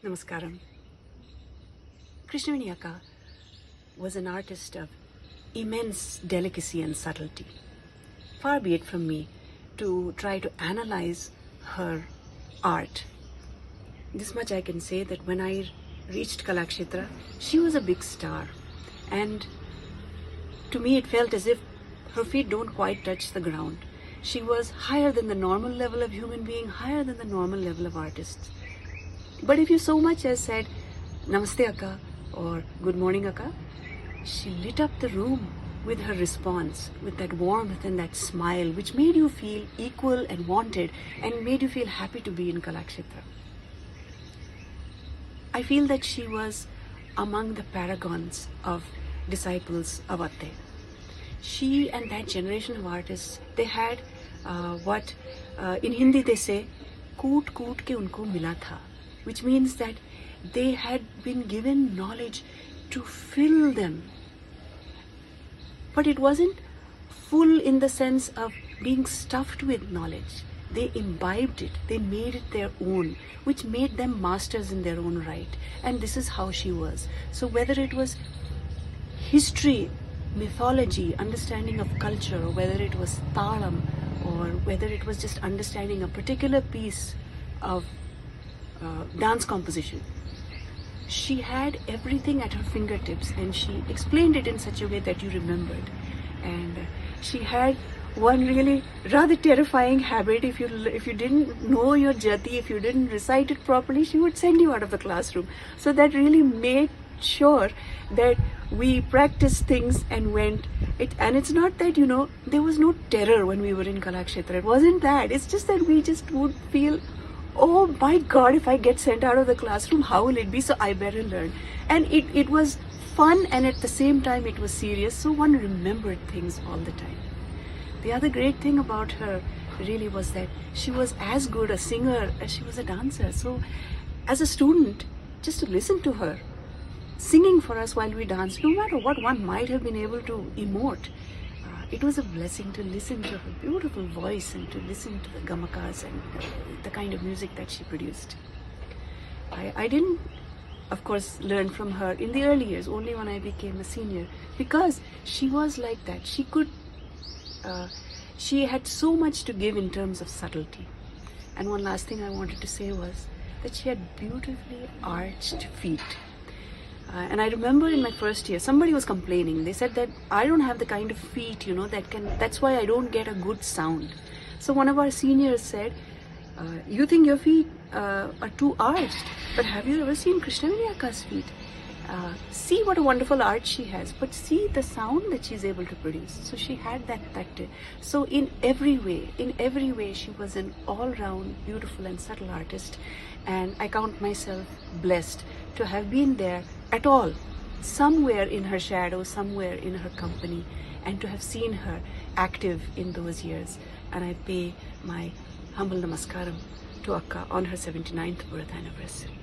Namaskaram. Krishnaveni Akka was an artist of immense delicacy and subtlety. Far be it from me to try to analyze her art. This much I can say, that when I reached Kalakshetra, she was a big star, and to me it felt as if her feet don't quite touch the ground. She was higher than the normal level of human being, higher than the normal level of artists. But if you so much as said, Namaste Akka, or Good morning Akka, she lit up the room with her response, with that warmth and that smile, which made you feel equal and wanted, and made you feel happy to be in Kalakshetra. I feel that she was among the paragons of disciples of Atte. She and that generation of artists, they had what in Hindi they say, koot koot ke unko mila tha, which means that they had been given knowledge to fill them. But it wasn't full in the sense of being stuffed with knowledge. They imbibed it, they made it their own, which made them masters in their own right. And this is how she was. So whether it was history, mythology, understanding of culture, or whether it was talam, or whether it was just understanding a particular piece of dance composition, she had everything at her fingertips, and she explained it in such a way that you remembered. And she had one really rather terrifying habit. If you didn't know your jati, if you didn't recite it properly, she would send you out of the classroom. So that really made sure that we practiced things and went it. And it's not that, there was no terror when we were in Kalakshetra. It wasn't that. It's just that we just would feel, oh my God, if I get sent out of the classroom, how will it be? So I better learn. And it was fun, and at the same time it was serious, so one remembered things all the time. The other great thing about her really was that she was as good a singer as she was a dancer. So as a student, just to listen to her singing for us while we danced, no matter what one might have been able to emote, it was a blessing to listen to her beautiful voice and to listen to the gamakas and the kind of music that she produced. I didn't, of course, learn from her in the early years, only when I became a senior, because she was like that. She had so much to give in terms of subtlety. And one last thing I wanted to say was that she had beautifully arched feet. And I remember in my first year, somebody was complaining. They said that I don't have the kind of feet, that's why I don't get a good sound. So one of our seniors said, you think your feet are too arched, but have you ever seen Krishnaveni Akka's feet? See what a wonderful arch she has, but see the sound that she's able to produce. So she had that tactile. So in every way, she was an all-round beautiful and subtle artist. And I count myself blessed to have been there at all, somewhere in her shadow, somewhere in her company, and to have seen her active in those years. And I pay my humble namaskaram to Akka on her 79th birth anniversary.